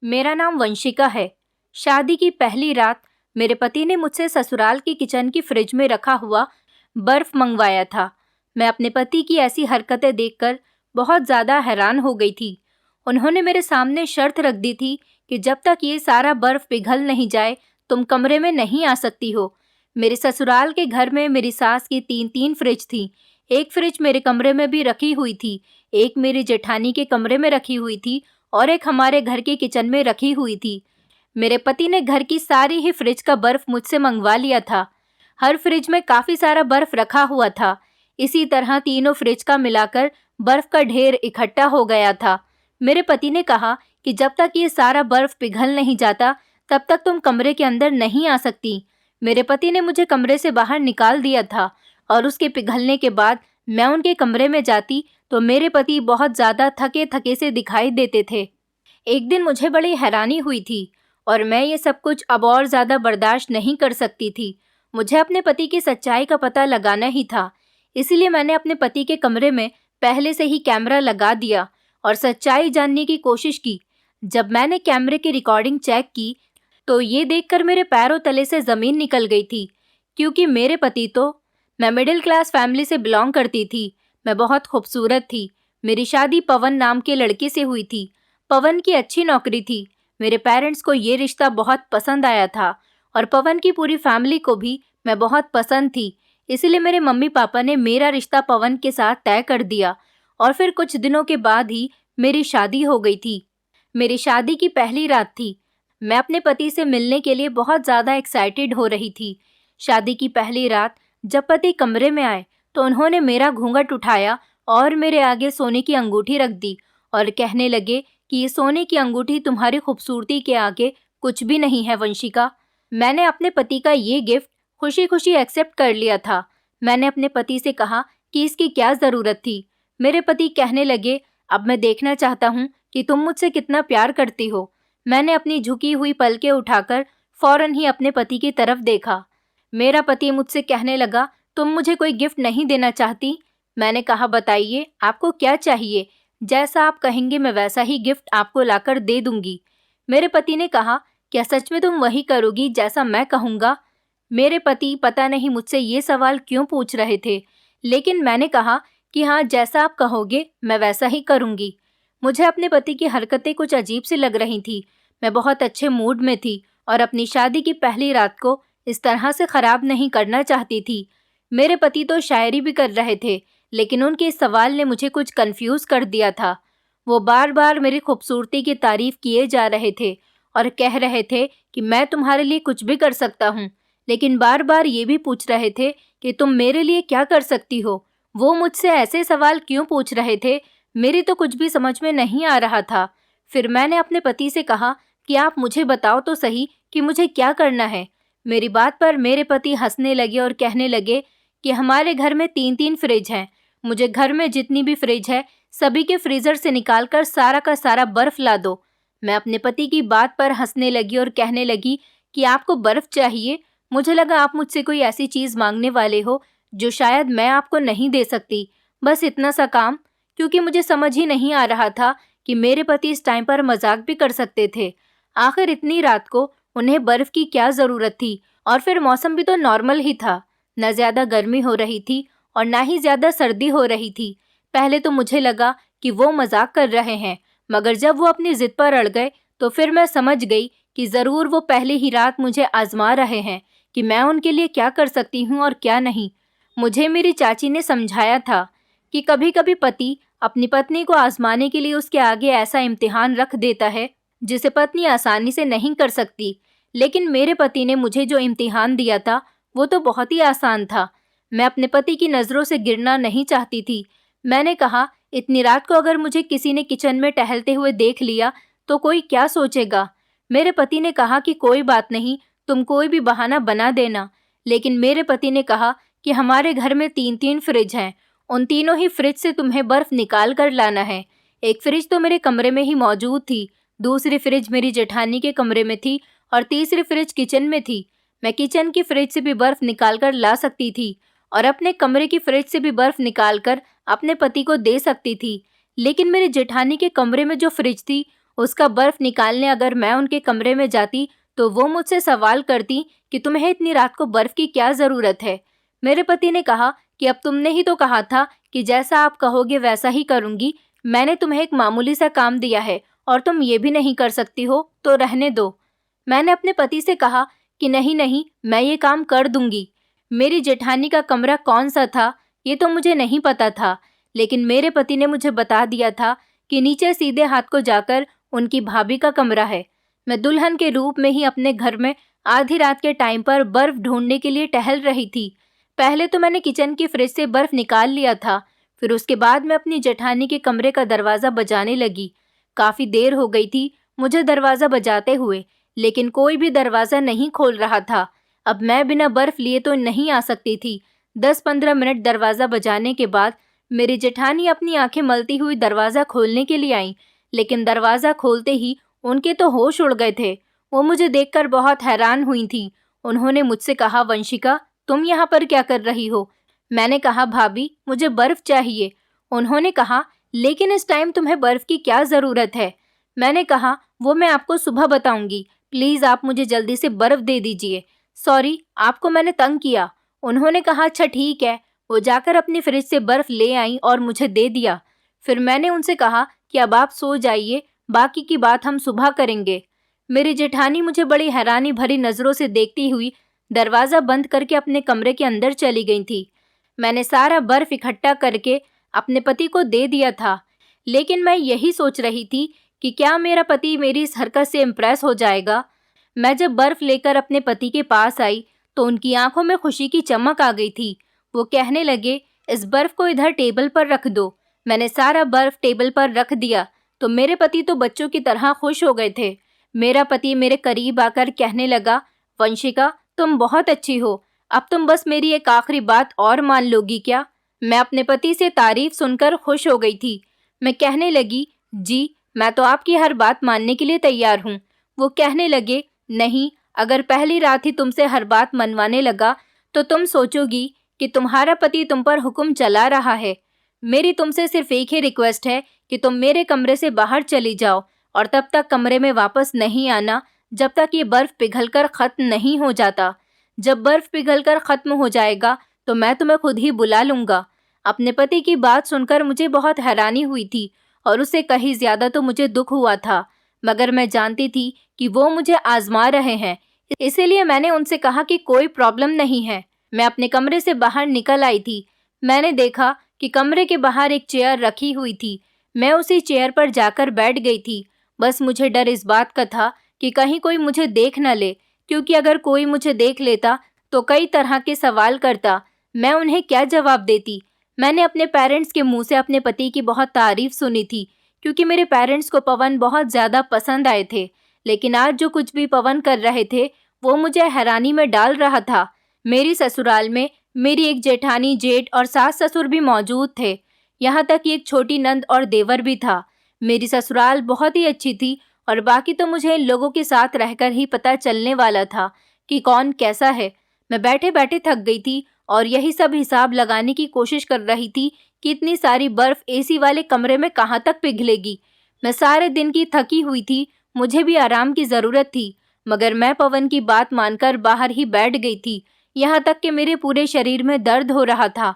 मेरा नाम वंशिका है। शादी की पहली रात मेरे पति ने मुझसे ससुराल की किचन की फ्रिज में रखा हुआ बर्फ मंगवाया था। मैं अपने पति की ऐसी हरकतें देखकर बहुत ज़्यादा हैरान हो गई थी। उन्होंने मेरे सामने शर्त रख दी थी कि जब तक ये सारा बर्फ पिघल नहीं जाए तुम कमरे में नहीं आ सकती हो। मेरे ससुराल के घर में मेरी सास की 3-3 फ्रिज थी। एक फ्रिज मेरे कमरे में भी रखी हुई थी, एक मेरी जेठानी के कमरे में रखी हुई थी और एक हमारे घर के किचन में रखी हुई थी। मेरे पति ने घर की सारी ही फ्रिज का बर्फ मुझसे मंगवा लिया था। हर फ्रिज में काफ़ी सारा बर्फ रखा हुआ था। इसी तरह तीनों फ्रिज का मिलाकर बर्फ का ढेर इकट्ठा हो गया था। मेरे पति ने कहा कि जब तक ये सारा बर्फ पिघल नहीं जाता तब तक तुम कमरे के अंदर नहीं आ सकती। मेरे पति ने मुझे कमरे से बाहर निकाल दिया था और उसके पिघलने के बाद मैं उनके कमरे में जाती तो मेरे पति बहुत ज़्यादा थके थके से दिखाई देते थे। एक दिन मुझे बड़ी हैरानी हुई थी और मैं ये सब कुछ अब और ज़्यादा बर्दाश्त नहीं कर सकती थी। मुझे अपने पति की सच्चाई का पता लगाना ही था। इसलिए मैंने अपने पति के कमरे में पहले से ही कैमरा लगा दिया और सच्चाई जानने की कोशिश की। जब मैंने कैमरे की रिकॉर्डिंग चेक की तो ये देखकर मेरे पैरों तले से ज़मीन निकल गई थी, क्योंकि मेरे पति तो मैं मिडिल क्लास फैमिली से बिलोंग करती थी। मैं बहुत खूबसूरत थी। मेरी शादी पवन नाम के लड़के से हुई थी। पवन की अच्छी नौकरी थी। मेरे पेरेंट्स को ये रिश्ता बहुत पसंद आया था और पवन की पूरी फैमिली को भी मैं बहुत पसंद थी। इसलिए मेरे मम्मी पापा ने मेरा रिश्ता पवन के साथ तय कर दिया और फिर कुछ दिनों के बाद ही मेरी शादी हो गई थी। मेरी शादी की पहली रात थी। मैं अपने पति से मिलने के लिए बहुत ज़्यादा एक्साइटेड हो रही थी। शादी की पहली रात जब पति कमरे में आए तो उन्होंने मेरा घूंघट उठाया और मेरे आगे सोने की अंगूठी रख दी और कहने लगे कि ये सोने की अंगूठी तुम्हारी खूबसूरती के आगे कुछ भी नहीं है वंशिका। मैंने अपने पति का ये गिफ्ट खुशी खुशी एक्सेप्ट कर लिया था। मैंने अपने पति से कहा कि इसकी क्या ज़रूरत थी। मेरे पति कहने लगे, अब मैं देखना चाहता हूँ कि तुम मुझसे कितना प्यार करती हो। मैंने अपनी झुकी हुई पलकें उठाकर फौरन ही अपने पति की तरफ देखा। मेरा पति मुझसे कहने लगा, तुम मुझे कोई गिफ्ट नहीं देना चाहती? मैंने कहा, बताइए आपको क्या चाहिए? जैसा आप कहेंगे मैं वैसा ही गिफ्ट आपको लाकर दे दूंगी। मेरे पति ने कहा, क्या सच में तुम वही करोगी जैसा मैं कहूँगा? मेरे पति पता नहीं मुझसे ये सवाल क्यों पूछ रहे थे, लेकिन मैंने कहा कि हाँ, जैसा आप कहोगे मैं वैसा ही करूँगी। मुझे अपने पति की हरकतें कुछ अजीब सी लग रही थी। मैं बहुत अच्छे मूड में थी और अपनी शादी की पहली रात को इस तरह से ख़राब नहीं करना चाहती थी। मेरे पति तो शायरी भी कर रहे थे, लेकिन उनके इस सवाल ने मुझे कुछ कंफ्यूज कर दिया था। वो बार बार मेरी खूबसूरती की तारीफ किए जा रहे थे और कह रहे थे कि मैं तुम्हारे लिए कुछ भी कर सकता हूँ, लेकिन बार बार ये भी पूछ रहे थे कि तुम मेरे लिए क्या कर सकती हो। वो मुझसे ऐसे सवाल क्यों पूछ रहे थे, मेरी तो कुछ भी समझ में नहीं आ रहा था। फिर मैंने अपने पति से कहा कि आप मुझे बताओ तो सही कि मुझे क्या करना है। मेरी बात पर मेरे पति हंसने लगे और कहने लगे कि हमारे घर में 3-3 फ्रिज हैं। मुझे घर में जितनी भी फ्रिज है सभी के फ्रीज़र से निकालकर सारा का सारा बर्फ़ ला दो। मैं अपने पति की बात पर हंसने लगी और कहने लगी कि आपको बर्फ़ चाहिए? मुझे लगा आप मुझसे कोई ऐसी चीज़ मांगने वाले हो जो शायद मैं आपको नहीं दे सकती। बस इतना सा काम, क्योंकि मुझे समझ ही नहीं आ रहा था कि मेरे पति इस टाइम पर मजाक भी कर सकते थे। आखिर इतनी रात को उन्हें बर्फ़ की क्या ज़रूरत थी? और फिर मौसम भी तो नॉर्मल ही था। न ज़्यादा गर्मी हो रही थी और ना ही ज़्यादा सर्दी हो रही थी। पहले तो मुझे लगा कि वो मजाक कर रहे हैं, मगर जब वो अपनी ज़िद पर अड़ गए तो फिर मैं समझ गई कि ज़रूर वो पहले ही रात मुझे आजमा रहे हैं कि मैं उनके लिए क्या कर सकती हूँ और क्या नहीं। मुझे मेरी चाची ने समझाया था कि कभी कभी पति अपनी पत्नी को आजमाने के लिए उसके आगे ऐसा इम्तिहान रख देता है जिसे पत्नी आसानी से नहीं कर सकती। लेकिन मेरे पति ने मुझे जो इम्तिहान दिया था वो तो बहुत ही आसान था। मैं अपने पति की नज़रों से गिरना नहीं चाहती थी। मैंने कहा, इतनी रात को अगर मुझे किसी ने किचन में टहलते हुए देख लिया तो कोई क्या सोचेगा? मेरे पति ने कहा कि कोई बात नहीं, तुम कोई भी बहाना बना देना। लेकिन मेरे पति ने कहा कि हमारे घर में 3-3 फ्रिज हैं, उन तीनों ही फ्रिज से तुम्हें बर्फ़ निकाल कर लाना है। एक फ्रिज तो मेरे कमरे में ही मौजूद थी, दूसरी फ्रिज मेरी जेठानी के कमरे में थी और तीसरी फ्रिज किचन में थी। मैं किचन की फ्रिज से भी बर्फ़ निकाल कर ला सकती थी और अपने कमरे की फ्रिज से भी बर्फ़ निकाल कर अपने पति को दे सकती थी। लेकिन मेरे जेठानी के कमरे में जो फ्रिज थी उसका बर्फ निकालने अगर मैं उनके कमरे में जाती तो वो मुझसे सवाल करती कि तुम्हें इतनी रात को बर्फ की क्या ज़रूरत है। मेरे पति ने कहा कि अब तुमने ही तो कहा था कि जैसा आप कहोगे वैसा ही करूँगी। मैंने तुम्हें एक मामूली सा काम दिया है और तुम ये भी नहीं कर सकती हो तो रहने दो। मैंने अपने पति से कहा कि नहीं नहीं, मैं ये काम कर दूंगी। मेरी जेठानी का कमरा कौन सा था ये तो मुझे नहीं पता था, लेकिन मेरे पति ने मुझे बता दिया था कि नीचे सीधे हाथ को जाकर उनकी भाभी का कमरा है। मैं दुल्हन के रूप में ही अपने घर में आधी रात के टाइम पर बर्फ ढूंढने के लिए टहल रही थी। पहले तो मैंने किचन की फ्रिज से बर्फ निकाल लिया था, फिर उसके बाद मैं अपनी जेठानी के कमरे का दरवाज़ा बजाने लगी। काफ़ी देर हो गई थी मुझे दरवाज़ा बजाते हुए, लेकिन कोई भी दरवाज़ा नहीं खोल रहा था। अब मैं बिना बर्फ लिए तो नहीं आ सकती थी। 10-15 मिनट दरवाज़ा बजाने के बाद मेरी जेठानी अपनी आंखें मलती हुई दरवाज़ा खोलने के लिए आई, लेकिन दरवाज़ा खोलते ही उनके तो होश उड़ गए थे। वो मुझे देखकर बहुत हैरान हुई थी। उन्होंने मुझसे कहा, वंशिका तुम यहाँ पर क्या कर रही हो? मैंने कहा, भाभी मुझे बर्फ चाहिए। उन्होंने कहा, लेकिन इस टाइम तुम्हें बर्फ की क्या ज़रूरत है? मैंने कहा, वो मैं आपको सुबह बताऊंगी। प्लीज़ आप मुझे जल्दी से बर्फ दे दीजिए। सॉरी, आपको मैंने तंग किया। उन्होंने कहा, अच्छा ठीक है। वो जाकर अपनी फ्रिज से बर्फ ले आई और मुझे दे दिया। फिर मैंने उनसे कहा कि अब आप सो जाइए, बाकी की बात हम सुबह करेंगे। मेरी जेठानी मुझे बड़ी हैरानी भरी नज़रों से देखती हुई दरवाज़ा बंद करके अपने कमरे के अंदर चली गई थी। मैंने सारा बर्फ इकट्ठा करके अपने पति को दे दिया था, लेकिन मैं यही सोच रही थी कि क्या मेरा पति मेरी इस हरकत से इम्प्रेस हो जाएगा। मैं जब बर्फ लेकर अपने पति के पास आई तो उनकी आंखों में खुशी की चमक आ गई थी। वो कहने लगे, इस बर्फ को इधर टेबल पर रख दो। मैंने सारा बर्फ टेबल पर रख दिया तो मेरे पति तो बच्चों की तरह खुश हो गए थे। मेरा पति मेरे करीब आकर कहने लगा, वंशिका तुम बहुत अच्छी हो, अब तुम बस मेरी एक आखिरी बात और मान लोगी क्या? मैं अपने पति से तारीफ सुनकर खुश हो गई थी। मैं कहने लगी, जी मैं तो आपकी हर बात मानने के लिए तैयार हूँ। वो कहने लगे, नहीं, अगर पहली रात ही तुमसे हर बात मनवाने लगा तो तुम सोचोगी कि तुम्हारा पति तुम पर हुक्म चला रहा है। मेरी तुमसे सिर्फ एक ही रिक्वेस्ट है कि तुम मेरे कमरे से बाहर चली जाओ और तब तक कमरे में वापस नहीं आना जब तक ये बर्फ पिघलकर ख़त्म नहीं हो जाता। जब बर्फ पिघलकर ख़त्म हो जाएगा तो मैं तुम्हें खुद ही बुला लूँगा। अपने पति की बात सुनकर मुझे बहुत हैरानी हुई थी और उससे कहीं ज़्यादा तो मुझे दुख हुआ था, मगर मैं जानती थी कि वो मुझे आजमा रहे हैं। इसीलिए मैंने उनसे कहा कि कोई प्रॉब्लम नहीं है। मैं अपने कमरे से बाहर निकल आई थी। मैंने देखा कि कमरे के बाहर एक चेयर रखी हुई थी। मैं उसी चेयर पर जाकर बैठ गई थी। बस मुझे डर इस बात का था कि कहीं कोई मुझे देख न ले, क्योंकि अगर कोई मुझे देख लेता तो कई तरह के सवाल करता। मैं उन्हें क्या जवाब देती? मैंने अपने पेरेंट्स के मुंह से अपने पति की बहुत तारीफ सुनी थी, क्योंकि मेरे पेरेंट्स को पवन बहुत ज़्यादा पसंद आए थे। लेकिन आज जो कुछ भी पवन कर रहे थे वो मुझे हैरानी में डाल रहा था। मेरी ससुराल में मेरी एक जेठानी, जेठ और सास ससुर भी मौजूद थे। यहाँ तक कि एक छोटी नंद और देवर भी था। मेरी ससुराल बहुत ही अच्छी थी और बाकी तो मुझे इन लोगों के साथ रहकर ही पता चलने वाला था कि कौन कैसा है। मैं बैठे बैठे थक गई थी और यही सब हिसाब लगाने की कोशिश कर रही थी कि इतनी सारी बर्फ एसी वाले कमरे में कहाँ तक पिघलेगी। मैं सारे दिन की थकी हुई थी, मुझे भी आराम की ज़रूरत थी, मगर मैं पवन की बात मानकर बाहर ही बैठ गई थी। यहाँ तक कि मेरे पूरे शरीर में दर्द हो रहा था।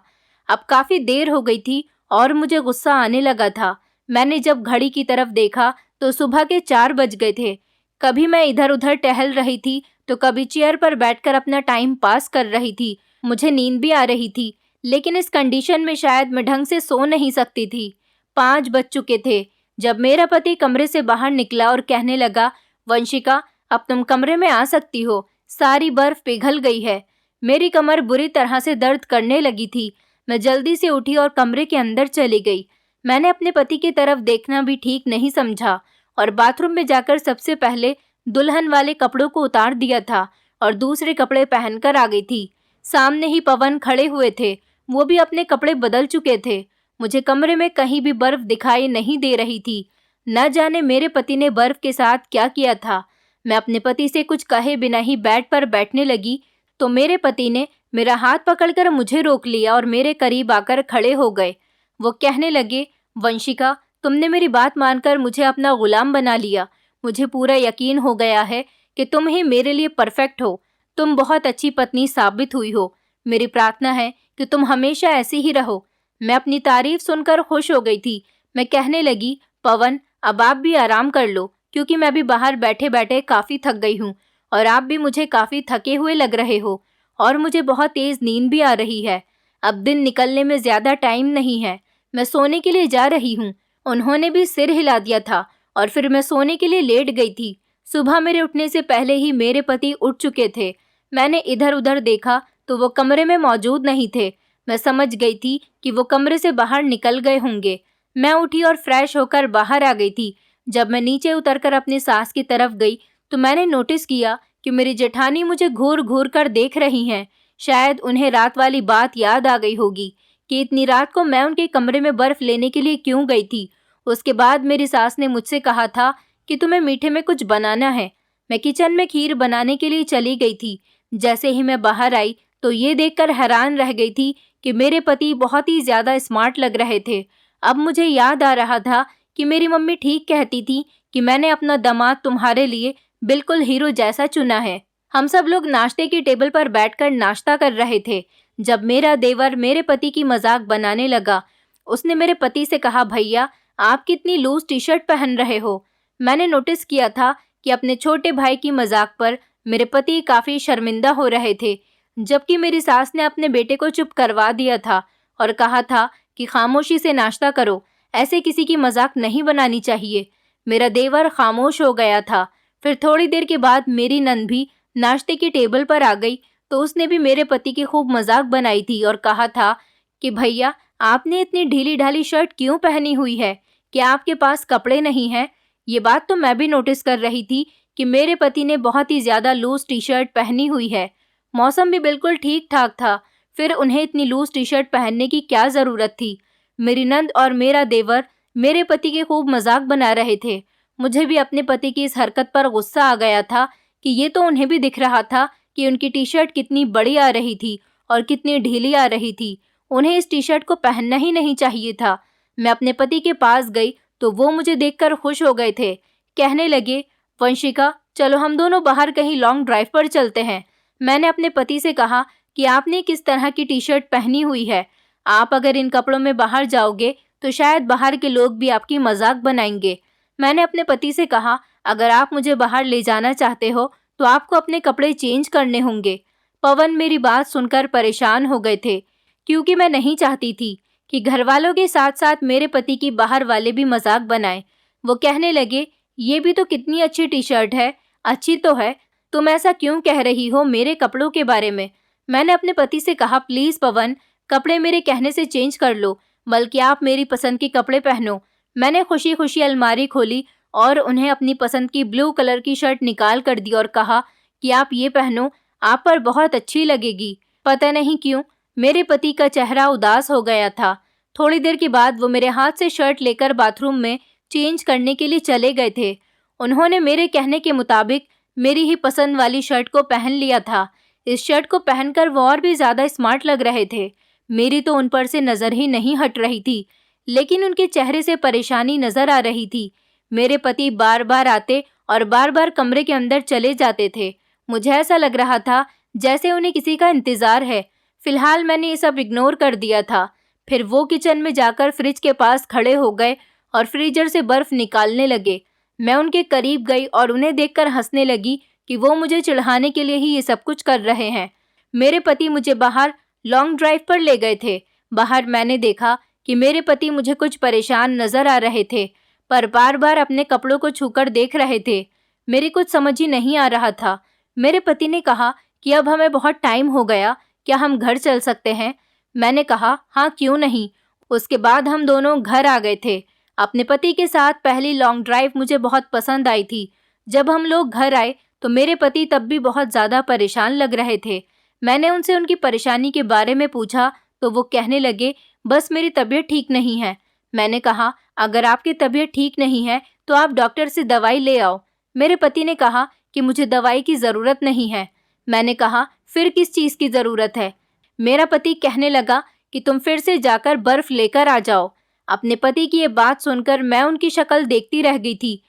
अब काफ़ी देर हो गई थी और मुझे गुस्सा आने लगा था। मैंने जब घड़ी की तरफ देखा तो सुबह के 4 बज गए थे। कभी मैं इधर उधर टहल रही थी तो कभी चेयर पर बैठकर अपना टाइम पास कर रही थी। मुझे नींद भी आ रही थी, लेकिन इस कंडीशन में शायद मैं ढंग से सो नहीं सकती थी। 5 बज चुके थे जब मेरा पति कमरे से बाहर निकला और कहने लगा, वंशिका अब तुम कमरे में आ सकती हो, सारी बर्फ पिघल गई है। मेरी कमर बुरी तरह से दर्द करने लगी थी। मैं जल्दी से उठी और कमरे के अंदर चली गई। मैंने अपने पति की तरफ देखना भी ठीक नहीं समझा और बाथरूम में जाकर सबसे पहले दुल्हन वाले कपड़ों को उतार दिया था और दूसरे कपड़े पहनकर आ गई थी। सामने ही पवन खड़े हुए थे, वो भी अपने कपड़े बदल चुके थे। मुझे कमरे में कहीं भी बर्फ दिखाई नहीं दे रही थी। न जाने मेरे पति ने बर्फ के साथ क्या किया था। मैं अपने पति से कुछ कहे बिना ही बेड पर बैठने लगी तो मेरे पति ने मेरा हाथ पकड़कर मुझे रोक लिया और मेरे करीब आकर खड़े हो गए। वो कहने लगे, वंशिका तुमने मेरी बात मानकर मुझे अपना गुलाम बना लिया। मुझे पूरा यकीन हो गया है कि तुम ही मेरे लिए परफेक्ट हो। तुम बहुत अच्छी पत्नी साबित हुई हो। मेरी प्रार्थना है कि तुम हमेशा ऐसी ही रहो। मैं अपनी तारीफ सुनकर खुश हो गई थी। मैं कहने लगी, पवन, अब आप भी आराम कर लो, क्योंकि मैं भी बाहर बैठे बैठे काफ़ी थक गई हूँ और आप भी मुझे काफ़ी थके हुए लग रहे हो और मुझे बहुत तेज़ नींद भी आ रही है। अब दिन निकलने में ज़्यादा टाइम नहीं है। मैं सोने के लिए जा रही हूँ। उन्होंने भी सिर हिला दिया था और फिर मैं सोने के लिए लेट गई थी। सुबह मेरे उठने से पहले ही मेरे पति उठ चुके थे। मैंने इधर उधर देखा तो वो कमरे में मौजूद नहीं थे। मैं समझ गई थी कि वो कमरे से बाहर निकल गए होंगे। मैं उठी और फ्रेश होकर बाहर आ गई थी। जब मैं नीचे उतरकर अपनी सास की तरफ गई तो मैंने नोटिस किया कि मेरी जेठानी मुझे घूर घूर कर देख रही हैं। शायद उन्हें रात वाली बात याद आ गई होगी कि इतनी रात को मैं उनके कमरे में बर्फ लेने के लिए क्यों गई थी। उसके बाद मेरी सास ने मुझसे कहा था कि तुम्हें मीठे में कुछ बनाना है। मैं किचन में खीर बनाने के लिए चली गई थी। जैसे ही मैं बाहर आई तो ये देखकर हैरान रह गई थी कि मेरे पति बहुत ही ज़्यादा स्मार्ट लग रहे थे। अब मुझे याद आ रहा था कि मेरी मम्मी ठीक कहती थी कि मैंने अपना दामाद तुम्हारे लिए बिल्कुल हीरो जैसा चुना है। हम सब लोग नाश्ते की टेबल पर बैठकर नाश्ता कर रहे थे जब मेरा देवर मेरे पति की मजाक बनाने लगा। उसने मेरे पति से कहा, भैया, आप कितनी लूज टी शर्ट पहन रहे हो। मैंने नोटिस किया था कि अपने छोटे भाई की मजाक पर मेरे पति काफ़ी शर्मिंदा हो रहे थे, जबकि मेरी सास ने अपने बेटे को चुप करवा दिया था और कहा था कि खामोशी से नाश्ता करो, ऐसे किसी की मजाक नहीं बनानी चाहिए। मेरा देवर खामोश हो गया था। फिर थोड़ी देर के बाद मेरी नंद भी नाश्ते की टेबल पर आ गई तो उसने भी मेरे पति की खूब मजाक बनाई थी और कहा था कि भैया, आपने इतनी ढीली ढाली शर्ट क्यों पहनी हुई है? क्या आपके पास कपड़े नहीं हैं? ये बात तो मैं भी नोटिस कर रही थी कि मेरे पति ने बहुत ही ज़्यादा लूज टी शर्ट पहनी हुई है। मौसम भी बिल्कुल ठीक ठाक था, फिर उन्हें इतनी लूज टी शर्ट पहनने की क्या ज़रूरत थी? मेरी नंद और मेरा देवर मेरे पति के खूब मजाक बना रहे थे। मुझे भी अपने पति की इस हरकत पर गुस्सा आ गया था कि ये तो उन्हें भी दिख रहा था कि उनकी टी शर्ट कितनी बड़ी आ रही थी और कितनी ढीली आ रही थी। उन्हें इस टी शर्ट को पहनना ही नहीं चाहिए था। मैं अपने पति के पास गई तो वो मुझे देखकर खुश हो गए थे। कहने लगे, वंशिका, चलो हम दोनों बाहर कहीं लॉन्ग ड्राइव पर चलते हैं। मैंने अपने पति से कहा कि आपने किस तरह की टी शर्ट पहनी हुई है। आप अगर इन कपड़ों में बाहर जाओगे तो शायद बाहर के लोग भी आपकी मजाक बनाएंगे। मैंने अपने पति से कहा, अगर आप मुझे बाहर ले जाना चाहते हो तो आपको अपने कपड़े चेंज करने होंगे। पवन मेरी बात सुनकर परेशान हो गए थे, क्योंकि मैं नहीं चाहती थी कि घर वालों के साथ साथ मेरे पति की बाहर वाले भी मजाक बनाएं। वो कहने लगे, ये भी तो कितनी अच्छी टी शर्ट है। अच्छी तो है, तुम ऐसा क्यों कह रही हो मेरे कपड़ों के बारे में? मैंने अपने पति से कहा, प्लीज़ पवन, कपड़े मेरे कहने से चेंज कर लो, बल्कि आप मेरी पसंद के कपड़े पहनो। मैंने खुशी खुशी अलमारी खोली और उन्हें अपनी पसंद की ब्लू कलर की शर्ट निकाल कर दी और कहा कि आप ये पहनो, आप पर बहुत अच्छी लगेगी। पता नहीं क्यों मेरे पति का चेहरा उदास हो गया था। थोड़ी देर के बाद वो मेरे हाथ से शर्ट लेकर बाथरूम में चेंज करने के लिए चले गए थे। उन्होंने मेरे कहने के मुताबिक मेरी ही पसंद वाली शर्ट को पहन लिया था। इस शर्ट को पहनकर वो और भी ज़्यादा स्मार्ट लग रहे थे। मेरी तो उन पर से नज़र ही नहीं हट रही थी, लेकिन उनके चेहरे से परेशानी नज़र आ रही थी। मेरे पति बार बार आते और बार बार कमरे के अंदर चले जाते थे। मुझे ऐसा लग रहा था जैसे उन्हें किसी का इंतज़ार है। फिलहाल मैंने ये सब इग्नोर कर दिया था। फिर वो किचन में जाकर फ्रिज के पास खड़े हो गए और फ्रीजर से बर्फ़ निकालने लगे। मैं उनके करीब गई और उन्हें देखकर हंसने लगी कि वो मुझे चिढ़ाने के लिए ही ये सब कुछ कर रहे हैं। मेरे पति मुझे बाहर लॉन्ग ड्राइव पर ले गए थे। बाहर मैंने देखा कि मेरे पति मुझे कुछ परेशान नज़र आ रहे थे, पर बार बार अपने कपड़ों को छूकर देख रहे थे। मेरी कुछ समझ ही नहीं आ रहा था। मेरे पति ने कहा कि अब हमें बहुत टाइम हो गया, क्या हम घर चल सकते हैं? मैंने कहा, हाँ, क्यों नहीं। उसके बाद हम दोनों घर आ गए थे। अपने पति के साथ पहली लॉन्ग ड्राइव मुझे बहुत पसंद आई थी। जब हम लोग घर आए तो मेरे पति तब भी बहुत ज़्यादा परेशान लग रहे थे। मैंने उनसे उनकी परेशानी के बारे में पूछा तो वो कहने लगे, बस मेरी तबीयत ठीक नहीं है। मैंने कहा, अगर आपकी तबीयत ठीक नहीं है तो आप डॉक्टर से दवाई ले आओ। मेरे पति ने कहा कि मुझे दवाई की ज़रूरत नहीं है। मैंने कहा, फिर किस चीज़ की ज़रूरत है? मेरा पति कहने लगा कि तुम फिर से जाकर बर्फ़ लेकर आ जाओ। अपने पति की ये बात सुनकर मैं उनकी शक्ल देखती रह गई थी।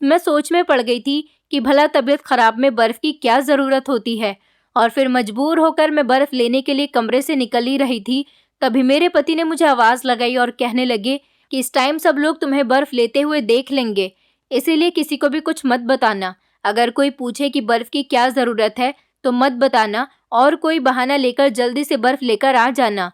मैं सोच में पड़ गई थी कि भला तबीयत खराब में बर्फ की क्या ज़रूरत होती है। और फिर मजबूर होकर मैं बर्फ लेने के लिए कमरे से निकल ही रही थी, तभी मेरे पति ने मुझे आवाज़ लगाई और कहने लगे कि इस टाइम सब लोग तुम्हें बर्फ लेते हुए देख लेंगे, इसीलिए किसी को भी कुछ मत बताना। अगर कोई पूछे कि बर्फ की क्या ज़रूरत है तो मत बताना और कोई बहाना लेकर जल्दी से बर्फ लेकर आ जाना।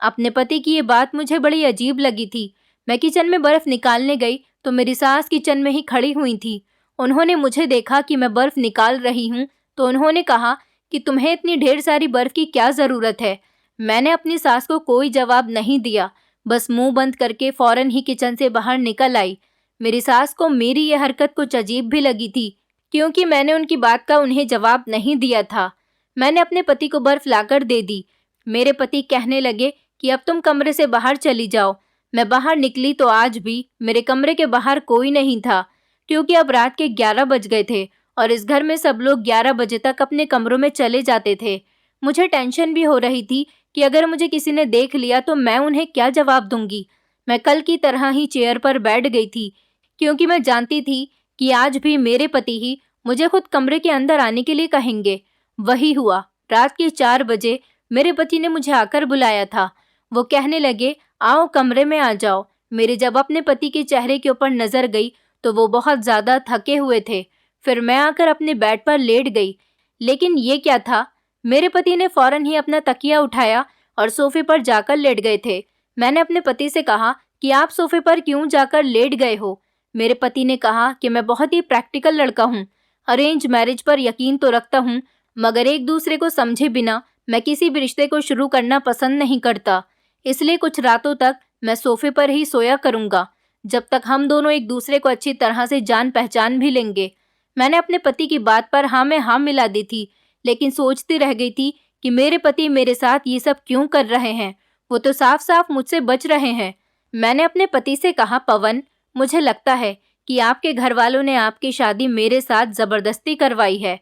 अपने पति की ये बात मुझे बड़ी अजीब लगी थी। मैं किचन में बर्फ निकालने गई तो मेरी सास किचन में ही खड़ी हुई थी। उन्होंने मुझे देखा कि मैं बर्फ निकाल रही हूँ तो उन्होंने कहा कि तुम्हें इतनी ढेर सारी बर्फ की क्या ज़रूरत है। मैंने अपनी सास को कोई जवाब नहीं दिया, बस मुंह बंद करके फौरन ही किचन से बाहर निकल आई। मेरी सास को मेरी यह हरकत कुछ अजीब भी लगी थी, क्योंकि मैंने उनकी बात का उन्हें जवाब नहीं दिया था। मैंने अपने पति को बर्फ लाकर दे दी। मेरे पति कहने लगे कि अब तुम कमरे से बाहर चली जाओ। मैं बाहर निकली तो आज भी मेरे कमरे के बाहर कोई नहीं था, क्योंकि अब रात के 11 बज गए थे और इस घर में सब लोग 11 बजे तक अपने कमरों में चले जाते थे। मुझे टेंशन भी हो रही थी कि अगर मुझे किसी ने देख लिया तो मैं उन्हें क्या जवाब दूंगी। मैं कल की तरह ही चेयर पर बैठ गई थी, क्योंकि मैं जानती थी कि आज भी मेरे पति ही मुझे खुद कमरे के अंदर आने के लिए कहेंगे। वही हुआ। रात के 4 बजे मेरे पति ने मुझे आकर बुलाया था। वो कहने लगे, आओ कमरे में आ जाओ। मेरे जब अपने पति के चेहरे के ऊपर नजर गई तो वो बहुत ज़्यादा थके हुए थे। फिर मैं आकर अपने बेड पर लेट गई। लेकिन ये क्या था, मेरे पति ने फौरन ही अपना तकिया उठाया और सोफे पर जाकर लेट गए थे। मैंने अपने पति से कहा कि आप सोफे पर क्यों जाकर लेट गए हो। मेरे पति ने कहा कि मैं बहुत ही प्रैक्टिकल लड़का हूँ, अरेंज मैरिज पर यकीन तो रखता हूँ, मगर एक दूसरे को समझे बिना मैं किसी भी रिश्ते को शुरू करना पसंद नहीं करता। इसलिए कुछ रातों तक मैं सोफे पर ही सोया करूँगा, जब तक हम दोनों एक दूसरे को अच्छी तरह से जान पहचान भी लेंगे। मैंने अपने पति की बात पर हाँ में हाँ मिला दी थी, लेकिन सोचती रह गई थी कि मेरे पति मेरे साथ ये सब क्यों कर रहे हैं। वो तो साफ साफ मुझसे बच रहे हैं। मैंने अपने पति से कहा, पवन, मुझे लगता है कि आपके घर वालों ने आपकी शादी मेरे साथ ज़बरदस्ती करवाई है।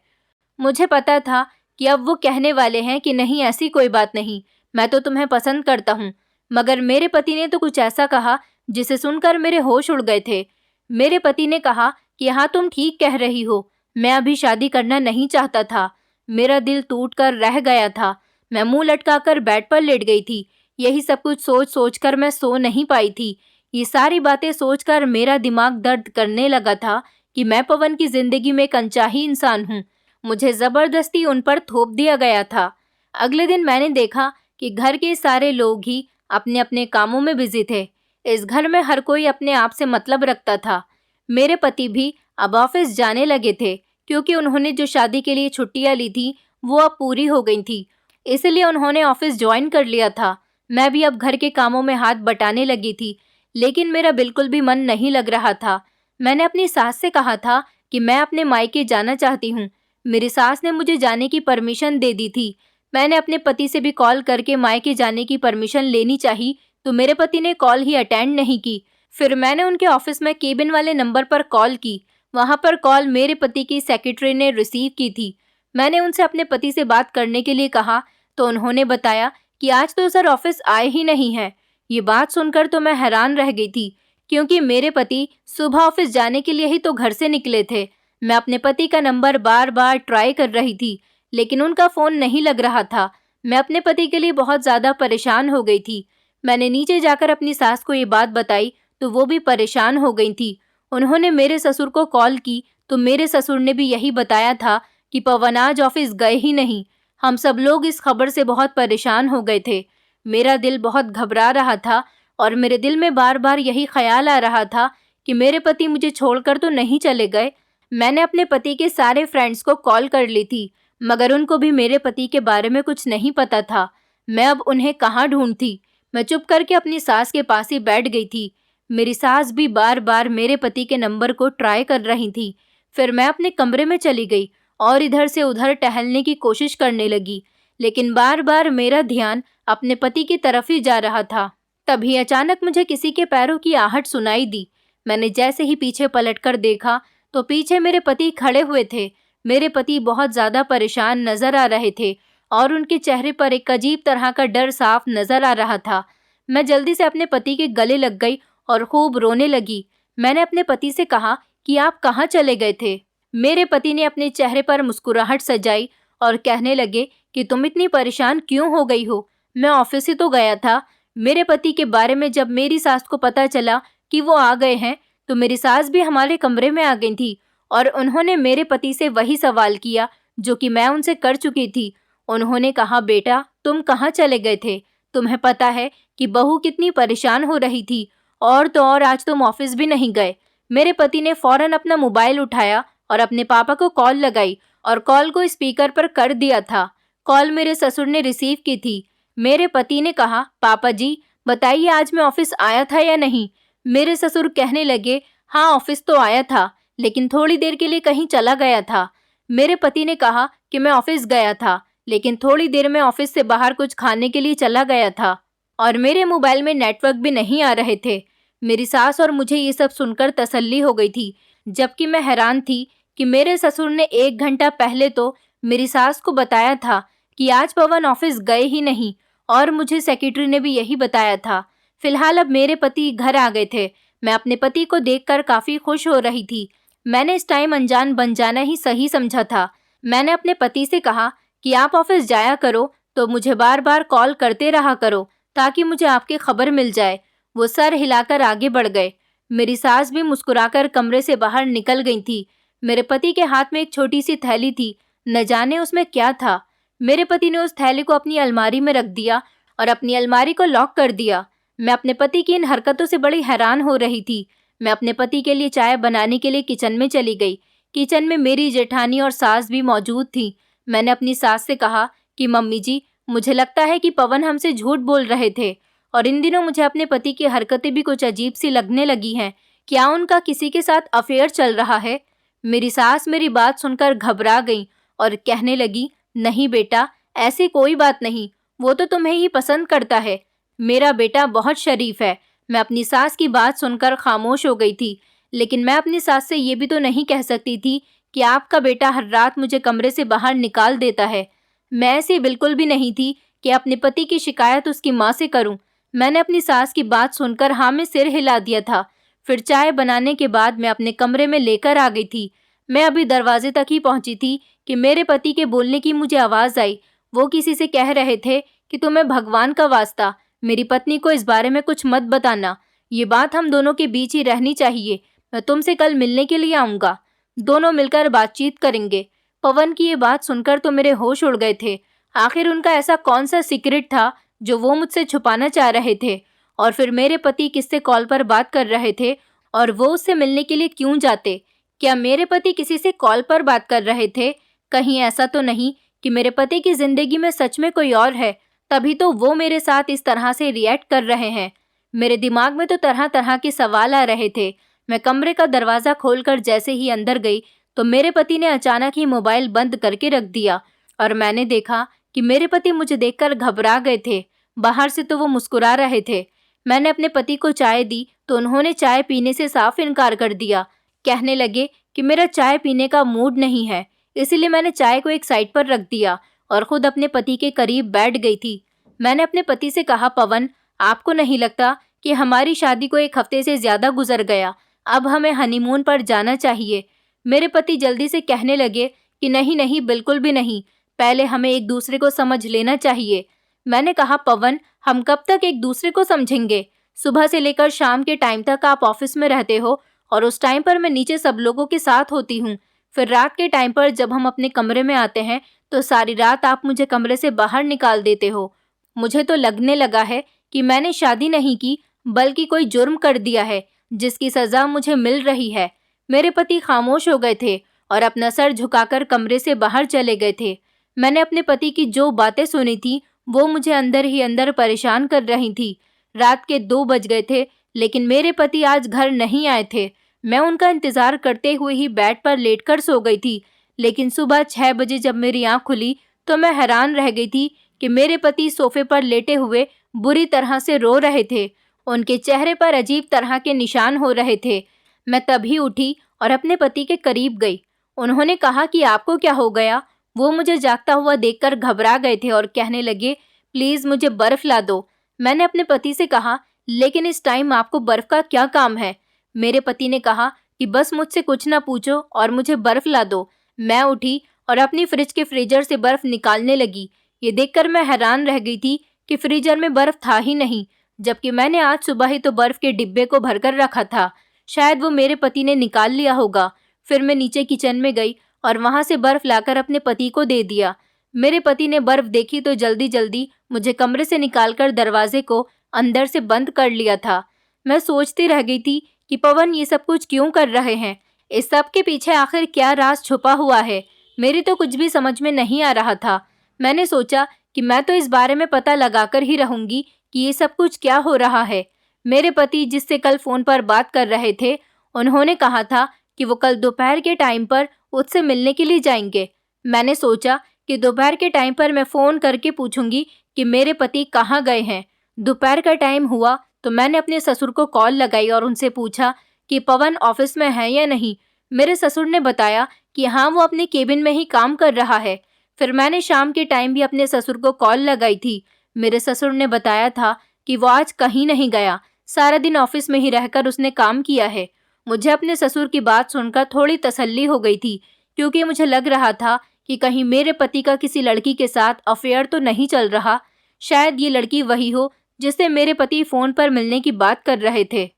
मुझे पता था कि अब वो कहने वाले हैं कि नहीं, ऐसी कोई बात नहीं, मैं तो तुम्हें पसंद करता हूँ। मगर मेरे पति ने तो कुछ ऐसा कहा जिसे सुनकर मेरे होश उड़ गए थे। मेरे पति ने कहा कि हाँ, तुम ठीक कह रही हो, मैं अभी शादी करना नहीं चाहता था। मेरा दिल टूट कर रह गया था। मैं मुंह लटकाकर बेड पर लेट गई थी। यही सब कुछ सोच सोच कर मैं सो नहीं पाई थी। ये सारी बातें सोचकर मेरा दिमाग दर्द करने लगा था कि मैं पवन की जिंदगी में एक अनचाही इंसान हूँ। मुझे ज़बरदस्ती उन पर थोप दिया गया था। अगले दिन मैंने देखा कि घर के सारे लोग ही अपने अपने कामों में बिजी थे। इस घर में हर कोई अपने आप से मतलब रखता था। मेरे पति भी अब ऑफिस जाने लगे थे, क्योंकि उन्होंने जो शादी के लिए छुट्टियां ली थी वो अब पूरी हो गई थी, इसलिए उन्होंने ऑफिस ज्वाइन कर लिया था। मैं भी अब घर के कामों में हाथ बटाने लगी थी, लेकिन मेरा बिल्कुल भी मन नहीं लग रहा था। मैंने अपनी सास से कहा था कि मैं अपने मायके जाना चाहती हूँ। मेरी सास ने मुझे जाने की परमिशन दे दी थी। मैंने अपने पति से भी कॉल करके मायके जाने की परमिशन लेनी चाहिए, तो मेरे पति ने कॉल ही अटेंड नहीं की। फिर मैंने उनके ऑफिस में केबिन वाले नंबर पर कॉल की। वहाँ पर कॉल मेरे पति की सेक्रेटरी ने रिसीव की थी। मैंने उनसे अपने पति से बात करने के लिए कहा तो उन्होंने बताया कि आज तो सर ऑफिस आए ही नहीं हैं। ये बात सुनकर तो मैं हैरान रह गई थी, क्योंकि मेरे पति सुबह ऑफिस जाने के लिए ही तो घर से निकले थे। मैं अपने पति का नंबर बार बार ट्राई कर रही थी, लेकिन उनका फ़ोन नहीं लग रहा था। मैं अपने पति के लिए बहुत ज़्यादा परेशान हो गई थी। मैंने नीचे जाकर अपनी सास को ये बात बताई तो वो भी परेशान हो गई थी। उन्होंने मेरे ससुर को कॉल की तो मेरे ससुर ने भी यही बताया था कि पवन आज ऑफिस गए ही नहीं। हम सब लोग इस खबर से बहुत परेशान हो गए थे। मेरा दिल बहुत घबरा रहा था और मेरे दिल में बार बार यही ख्याल आ रहा था कि मेरे पति मुझे छोड़कर तो नहीं चले गए। मैंने अपने पति के सारे फ्रेंड्स को कॉल कर ली थी, मगर उनको भी मेरे पति के बारे में कुछ नहीं पता था। मैं अब उन्हें कहाँ ढूंढती। मैं चुप करके अपनी सास के पास ही बैठ गई थी। मेरी सास भी बार बार मेरे पति के नंबर को ट्राई कर रही थी। फिर मैं अपने कमरे में चली गई और इधर से उधर टहलने की कोशिश करने लगी, लेकिन बार बार मेरा ध्यान अपने पति की तरफ ही जा रहा था। तभी अचानक मुझे किसी के पैरों की आहट सुनाई दी। मैंने जैसे ही पीछे पलटकर देखा तो पीछे मेरे पति खड़े हुए थे। मेरे पति बहुत ज़्यादा परेशान नजर आ रहे थे और उनके चेहरे पर एक अजीब तरह का डर साफ नजर आ रहा था। मैं जल्दी से अपने पति के गले लग गई और खूब रोने लगी। मैंने अपने पति से कहा कि आप कहाँ चले गए थे। मेरे पति ने अपने चेहरे पर मुस्कुराहट सजाई और कहने लगे कि तुम इतनी परेशान क्यों हो गई हो? मैं ऑफिस ही तो गया था। मेरे पति के बारे में जब मेरी सास को पता चला कि वो आ गए हैं, तो मेरी सास भी हमारे कमरे में आ गई थी और उन्होंने मेरे पति से वही सवाल किया जो कि मैं उनसे कर चुकी थी। उन्होंने कहा, बेटा तुम कहाँ चले गए थे? तुम्हें पता है कि बहू कितनी परेशान हो रही थी, और तो और आज तुम ऑफिस भी नहीं गए। मेरे पति ने फौरन अपना मोबाइल उठाया और अपने पापा को कॉल लगाई और कॉल को स्पीकर पर कर दिया था। कॉल मेरे ससुर ने रिसीव की थी। मेरे पति ने कहा, पापा जी बताइए आज मैं ऑफिस आया था या नहीं? मेरे ससुर कहने लगे, हाँ ऑफिस तो आया था, लेकिन थोड़ी देर के लिए कहीं चला गया था। मेरे पति ने कहा कि मैं ऑफिस गया था, लेकिन थोड़ी देर में ऑफिस से बाहर कुछ खाने के लिए चला गया था और मेरे मोबाइल में नेटवर्क भी नहीं आ रहे थे। मेरी सास और मुझे ये सब सुनकर तसल्ली हो गई थी, जबकि मैं हैरान थी कि मेरे ससुर ने 1 घंटा पहले तो मेरी सास को बताया था कि आज पवन ऑफिस गए ही नहीं, और मुझे सेक्रेटरी ने भी यही बताया था। फिलहाल अब मेरे पति घर आ गए थे। मैं अपने पति को देखकर काफी खुश हो रही थी। मैंने इस टाइम अनजान बन जाना ही सही समझा था। मैंने अपने पति से कहा कि आप ऑफिस जाया करो तो मुझे बार बार कॉल करते रहा करो ताकि मुझे आपकी खबर मिल जाए। वो सर हिलाकर आगे बढ़ गए। मेरी सास भी मुस्कुराकर कमरे से बाहर निकल गई थी। मेरे पति के हाथ में एक छोटी सी थैली थी, न जाने उसमें क्या था। मेरे पति ने उस थैली को अपनी अलमारी में रख दिया और अपनी अलमारी को लॉक कर दिया। मैं अपने पति की इन हरकतों से बड़ी हैरान हो रही थी। मैं अपने पति के लिए चाय बनाने के लिए किचन में चली गई। किचन में मेरी जेठानी और सास भी मौजूद थी। मैंने अपनी सास से कहा कि मम्मी जी, मुझे लगता है कि पवन हमसे झूठ बोल रहे थे और इन दिनों मुझे अपने पति की हरकतें भी कुछ अजीब सी लगने लगी हैं। क्या उनका किसी के साथ अफेयर चल रहा है? मेरी सास मेरी बात सुनकर घबरा गई और कहने लगी, नहीं बेटा, ऐसी कोई बात नहीं, वो तो तुम्हें ही पसंद करता है। मेरा बेटा बहुत शरीफ है। मैं अपनी सास की बात सुनकर खामोश हो गई थी, लेकिन मैं अपनी सास से ये भी तो नहीं कह सकती थी कि आपका बेटा हर रात मुझे कमरे से बाहर निकाल देता है। मैं ऐसी बिल्कुल भी नहीं थी कि अपने पति की शिकायत उसकी माँ से करूं। मैंने अपनी सास की बात सुनकर हाँ में सिर हिला दिया था। फिर चाय बनाने के बाद मैं अपने कमरे में लेकर आ गई थी। मैं अभी दरवाजे तक ही पहुंची थी कि मेरे पति के बोलने की मुझे आवाज़ आई। वो किसी से कह रहे थे कि तुम्हें भगवान का वास्ता मेरी पत्नी को इस बारे में कुछ मत बताना। ये बात हम दोनों के बीच ही रहनी चाहिए। मैं तुमसे कल मिलने के लिए आऊँगा। दोनों मिलकर बातचीत करेंगे। पवन की ये बात सुनकर तो मेरे होश उड़ गए थे। आखिर उनका ऐसा कौन सा सीक्रेट था जो वो मुझसे छुपाना चाह रहे थे? और फिर मेरे पति किससे कॉल पर बात कर रहे थे और वो उससे मिलने के लिए क्यों जाते? क्या मेरे पति किसी से कॉल पर बात कर रहे थे? कहीं ऐसा तो नहीं कि मेरे पति की जिंदगी में सच में कोई और है, तभी तो वो मेरे साथ इस तरह से रिएक्ट कर रहे हैं। मेरे दिमाग में तो तरह तरह के सवाल आ रहे थे। मैं कमरे का दरवाज़ा खोलकर जैसे ही अंदर गई तो मेरे पति ने अचानक ही मोबाइल बंद करके रख दिया और मैंने देखा कि मेरे पति मुझे देखकर घबरा गए थे। बाहर से तो वो मुस्कुरा रहे थे। मैंने अपने पति को चाय दी तो उन्होंने चाय पीने से साफ इनकार कर दिया। कहने लगे कि मेरा चाय पीने का मूड नहीं है, इसीलिए मैंने चाय को एक साइड पर रख दिया और खुद अपने पति के करीब बैठ गई थी। मैंने अपने पति से कहा, पवन, आपको नहीं लगता कि हमारी शादी को 1 हफ्ते से ज़्यादा गुजर गया, अब हमें हनीमून पर जाना चाहिए? मेरे पति जल्दी से कहने लगे कि नहीं नहीं, बिल्कुल भी नहीं, पहले हमें एक दूसरे को समझ लेना चाहिए। मैंने कहा, पवन, हम कब तक एक दूसरे को समझेंगे? सुबह से लेकर शाम के टाइम तक आप ऑफिस में रहते हो और उस टाइम पर मैं नीचे सब लोगों के साथ होती हूँ। फिर रात के टाइम पर जब हम अपने कमरे में आते हैं तो सारी रात आप मुझे कमरे से बाहर निकाल देते हो। मुझे तो लगने लगा है कि मैंने शादी नहीं की बल्कि कोई जुर्म कर दिया है जिसकी सज़ा मुझे मिल रही है। मेरे पति खामोश हो गए थे और अपना सर झुकाकर कमरे से बाहर चले गए थे। मैंने अपने पति की जो बातें सुनी थी वो मुझे अंदर ही अंदर परेशान कर रही थी। रात के 2 बज गए थे, लेकिन मेरे पति आज घर नहीं आए थे। मैं उनका इंतज़ार करते हुए ही बेड पर लेटकर सो गई थी, लेकिन सुबह 6 बजे जब मेरी आँख खुली तो मैं हैरान रह गई थी कि मेरे पति सोफे पर लेटे हुए बुरी तरह से रो रहे थे। उनके चेहरे पर अजीब तरह के निशान हो रहे थे। मैं तभी उठी और अपने पति के करीब गई। उन्होंने कहा कि आपको क्या हो गया? वो मुझे जागता हुआ देखकर घबरा गए थे और कहने लगे, प्लीज़ मुझे बर्फ़ ला दो। मैंने अपने पति से कहा, लेकिन इस टाइम आपको बर्फ का क्या काम है? मेरे पति ने कहा कि बस मुझसे कुछ ना पूछो और मुझे बर्फ ला दो। मैं उठी और अपनी फ्रिज के फ्रीजर से बर्फ निकालने लगी। ये देखकर मैं हैरान रह गई थी कि फ्रीजर में बर्फ था ही नहीं, जबकि मैंने आज सुबह ही तो बर्फ के डिब्बे को भरकर रखा था। शायद वो मेरे पति ने निकाल लिया होगा। फिर मैं नीचे किचन में गई और वहां से बर्फ लाकर अपने पति को दे दिया। मेरे पति ने बर्फ देखी तो जल्दी जल्दी मुझे कमरे से निकालकर दरवाजे को अंदर से बंद कर लिया था। मैं सोचती रह गई थी कि पवन ये सब कुछ क्यों कर रहे हैं? इस सब के पीछे आखिर क्या राज छुपा हुआ है? मेरी तो कुछ भी समझ में नहीं आ रहा था। मैंने सोचा कि मैं तो इस बारे में पता लगाकर ही रहूंगी कि ये सब कुछ क्या हो रहा है। मेरे पति जिससे कल फोन पर बात कर रहे थे, उन्होंने कहा था कि वो कल दोपहर के टाइम पर उससे मिलने के लिए जाएंगे। मैंने सोचा कि दोपहर के टाइम पर मैं फ़ोन करके पूछूंगी कि मेरे पति कहाँ गए हैं। दोपहर का टाइम हुआ तो मैंने अपने ससुर को कॉल लगाई और उनसे पूछा कि पवन ऑफिस में है या नहीं। मेरे ससुर ने बताया कि हाँ, वो अपने केबिन में ही काम कर रहा है। फिर मैंने शाम के टाइम भी अपने ससुर को कॉल लगाई थी। मेरे ससुर ने बताया था कि वो आज कहीं नहीं गया, सारा दिन ऑफिस में ही रहकर उसने काम किया है। मुझे अपने ससुर की बात सुनकर थोड़ी तसल्ली हो गई थी, क्योंकि मुझे लग रहा था कि कहीं मेरे पति का किसी लड़की के साथ अफेयर तो नहीं चल रहा। शायद ये लड़की वही हो जिससे मेरे पति फ़ोन पर मिलने की बात कर रहे थे।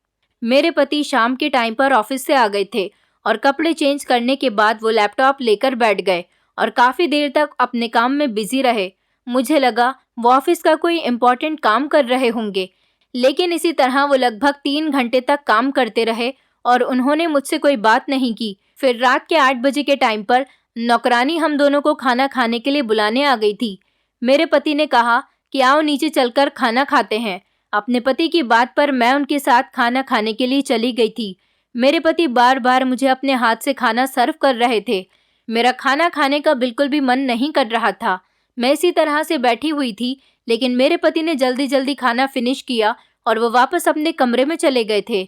मेरे पति शाम के टाइम पर ऑफिस से आ गए थे और कपड़े चेंज करने के बाद वो लैपटॉप लेकर बैठ गए और काफ़ी देर तक अपने काम में बिजी रहे। मुझे लगा वो ऑफिस का कोई इम्पोर्टेंट काम कर रहे होंगे, लेकिन इसी तरह वो लगभग 3 घंटे तक काम करते रहे और उन्होंने मुझसे कोई बात नहीं की। फिर रात के 8 बजे के टाइम पर नौकरानी हम दोनों को खाना खाने के लिए बुलाने आ गई थी। मेरे पति ने कहा कि आओ नीचे चलकर खाना खाते हैं। अपने पति की बात पर मैं उनके साथ खाना खाने के लिए चली गई थी। मेरे पति बार बार मुझे अपने हाथ से खाना सर्व कर रहे थे। मेरा खाना खाने का बिल्कुल भी मन नहीं कर रहा था। मैं इसी तरह से बैठी हुई थी, लेकिन मेरे पति ने जल्दी जल्दी खाना फिनिश किया और वो वापस अपने कमरे में चले गए थे।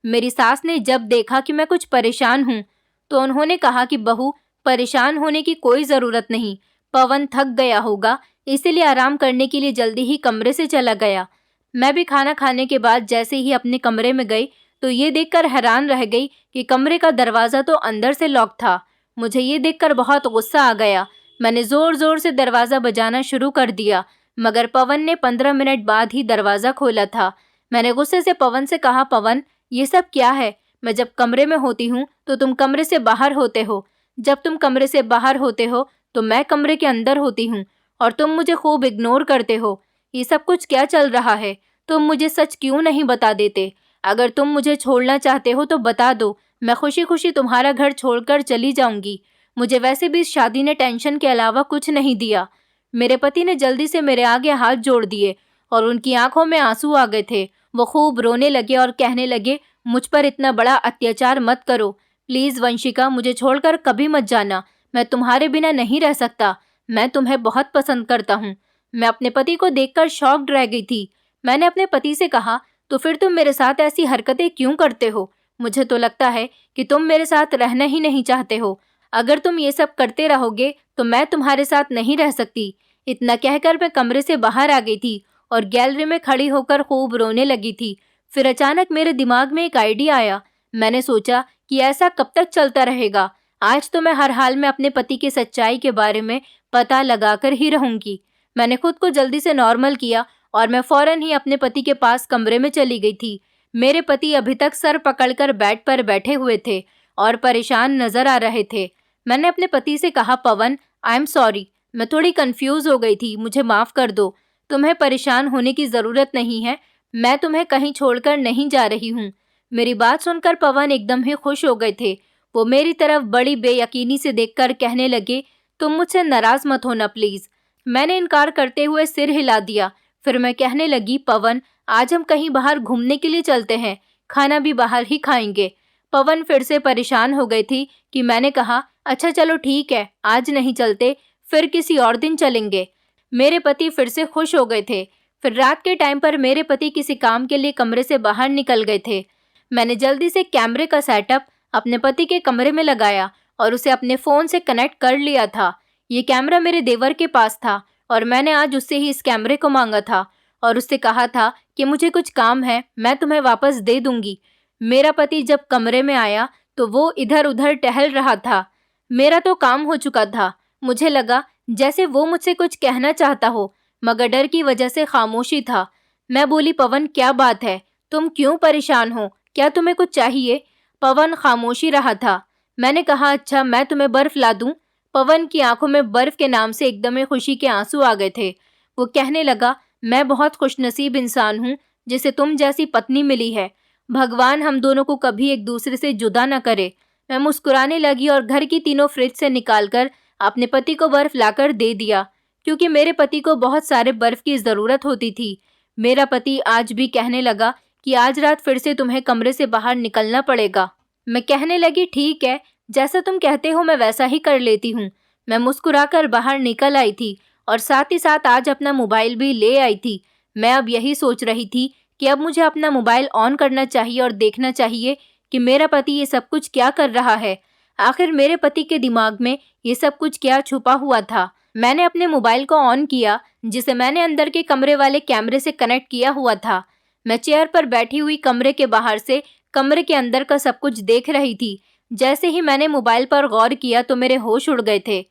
मेरी सास ने जब देखा कि मैं कुछ परेशान हूँ, तो उन्होंने कहा कि बहू, परेशान होने की कोई ज़रूरत नहीं। पवन थक गया होगा, इसीलिए आराम करने के लिए जल्दी ही कमरे से चला गया। मैं भी खाना खाने के बाद जैसे ही अपने कमरे में गई तो ये देखकर हैरान रह गई कि कमरे का दरवाज़ा तो अंदर से लॉक था। मुझे ये देखकर बहुत गुस्सा आ गया। मैंने ज़ोर ज़ोर से दरवाज़ा बजाना शुरू कर दिया, मगर पवन ने 15 मिनट बाद ही दरवाज़ा खोला था। मैंने गुस्से से पवन से कहा, पवन, ये सब क्या है? मैं जब कमरे में होती हूँ तो तुम कमरे से बाहर होते हो, जब तुम कमरे से बाहर होते हो तो मैं कमरे के अंदर होती हूँ और तुम मुझे खूब इग्नोर करते हो। ये सब कुछ क्या चल रहा है? तुम मुझे सच क्यों नहीं बता देते? अगर तुम मुझे छोड़ना चाहते हो तो बता दो, मैं खुशी खुशी तुम्हारा घर छोड़कर चली जाऊंगी। मुझे वैसे भी इस शादी ने टेंशन के अलावा कुछ नहीं दिया। मेरे पति ने जल्दी से मेरे आगे हाथ जोड़ दिए और उनकी आंखों में आंसू आ गए थे। वो खूब रोने लगे और कहने लगे, मुझ पर इतना बड़ा अत्याचार मत करो। प्लीज़ वंशिका, मुझे छोड़कर कभी मत जाना। मैं तुम्हारे बिना नहीं रह सकता। मैं तुम्हें बहुत पसंद करता हूँ। मैं अपने पति को देखकर शॉक्ड रह गई थी। मैंने अपने पति से कहा, तो फिर तुम मेरे साथ ऐसी हरकतें क्यों करते हो? मुझे तो लगता है कि तुम मेरे साथ रहना ही नहीं चाहते हो। अगर तुम ये सब करते रहोगे तो मैं तुम्हारे साथ नहीं रह सकती। इतना कहकर मैं कमरे से बाहर आ गई थी और गैलरी में खड़ी होकर खूब रोने लगी थी। फिर अचानक मेरे दिमाग में एक आइडिया आया। मैंने सोचा कि ऐसा कब तक चलता रहेगा? आज तो मैं हर हाल में अपने पति की सच्चाई के बारे में पता लगाकर ही रहूंगी। मैंने खुद को जल्दी से नॉर्मल किया और मैं फौरन ही अपने पति के पास कमरे में चली गई थी। मेरे पति अभी तक सर पकड़कर बेड पर बैठे हुए थे और परेशान नजर आ रहे थे। मैंने अपने पति से कहा, पवन, आई एम सॉरी, मैं थोड़ी कंफ्यूज हो गई थी, मुझे माफ़ कर दो। तुम्हें परेशान होने की ज़रूरत नहीं है, मैं तुम्हें कहीं छोड़कर नहीं जा रही हूँ। मेरी बात सुनकर पवन एकदम ही खुश हो गए थे। वो मेरी तरफ बड़ी बेयकीनी से देखकर कहने लगे, तुम मुझसे नाराज़ मत होना प्लीज़। मैंने इनकार करते हुए सिर हिला दिया। फिर मैं कहने लगी, पवन, आज हम कहीं बाहर घूमने के लिए चलते हैं, खाना भी बाहर ही खाएंगे। पवन फिर से परेशान हो गई थी कि मैंने कहा, अच्छा चलो ठीक है, आज नहीं चलते, फिर किसी और दिन चलेंगे। मेरे पति फिर से खुश हो गए थे। फिर रात के टाइम पर मेरे पति किसी काम के लिए कमरे से बाहर निकल गए थे। मैंने जल्दी से कैमरे का सेटअप अपने पति के कमरे में लगाया और उसे अपने फ़ोन से कनेक्ट कर लिया था। ये कैमरा मेरे देवर के पास था और मैंने आज उससे ही इस कैमरे को मांगा था और उससे कहा था कि मुझे कुछ काम है, मैं तुम्हें वापस दे दूंगी। मेरा पति जब कमरे में आया तो वो इधर उधर टहल रहा था। मेरा तो काम हो चुका था। मुझे लगा जैसे वो मुझसे कुछ कहना चाहता हो, मगर डर की वजह से खामोशी था। मैं बोली, पवन क्या बात है, तुम क्यों परेशान हो, क्या तुम्हें कुछ चाहिए? पवन खामोशी रहा था। मैंने कहा, अच्छा मैं तुम्हें बर्फ ला दूं? पवन की आंखों में बर्फ के नाम से एकदम ही खुशी के आंसू आ गए थे। वो कहने लगा, मैं बहुत खुशनसीब इंसान हूँ जिसे तुम जैसी पत्नी मिली है। भगवान हम दोनों को कभी एक दूसरे से जुदा न करे। मैं मुस्कुराने लगी और घर की तीनों फ्रिज से निकालकर अपने पति को बर्फ लाकर दे दिया, क्योंकि मेरे पति को बहुत सारे बर्फ की ज़रूरत होती थी। मेरा पति आज भी कहने लगा कि आज रात फिर से तुम्हें कमरे से बाहर निकलना पड़ेगा। मैं कहने लगी, ठीक है, जैसा तुम कहते हो मैं वैसा ही कर लेती हूँ। मैं मुस्कुराकर बाहर निकल आई थी और साथ ही साथ आज अपना मोबाइल भी ले आई थी। मैं अब यही सोच रही थी कि अब मुझे अपना मोबाइल ऑन करना चाहिए और देखना चाहिए कि मेरा पति ये सब कुछ क्या कर रहा है। आखिर मेरे पति के दिमाग में ये सब कुछ क्या छुपा हुआ था। मैंने अपने मोबाइल को ऑन किया, जिसे मैंने अंदर के कमरे वाले कैमरे से कनेक्ट किया हुआ था। मैं चेयर पर बैठी हुई कमरे के बाहर से कमरे के अंदर का सब कुछ देख रही थी। जैसे ही मैंने मोबाइल पर गौर किया तो मेरे होश उड़ गए थे,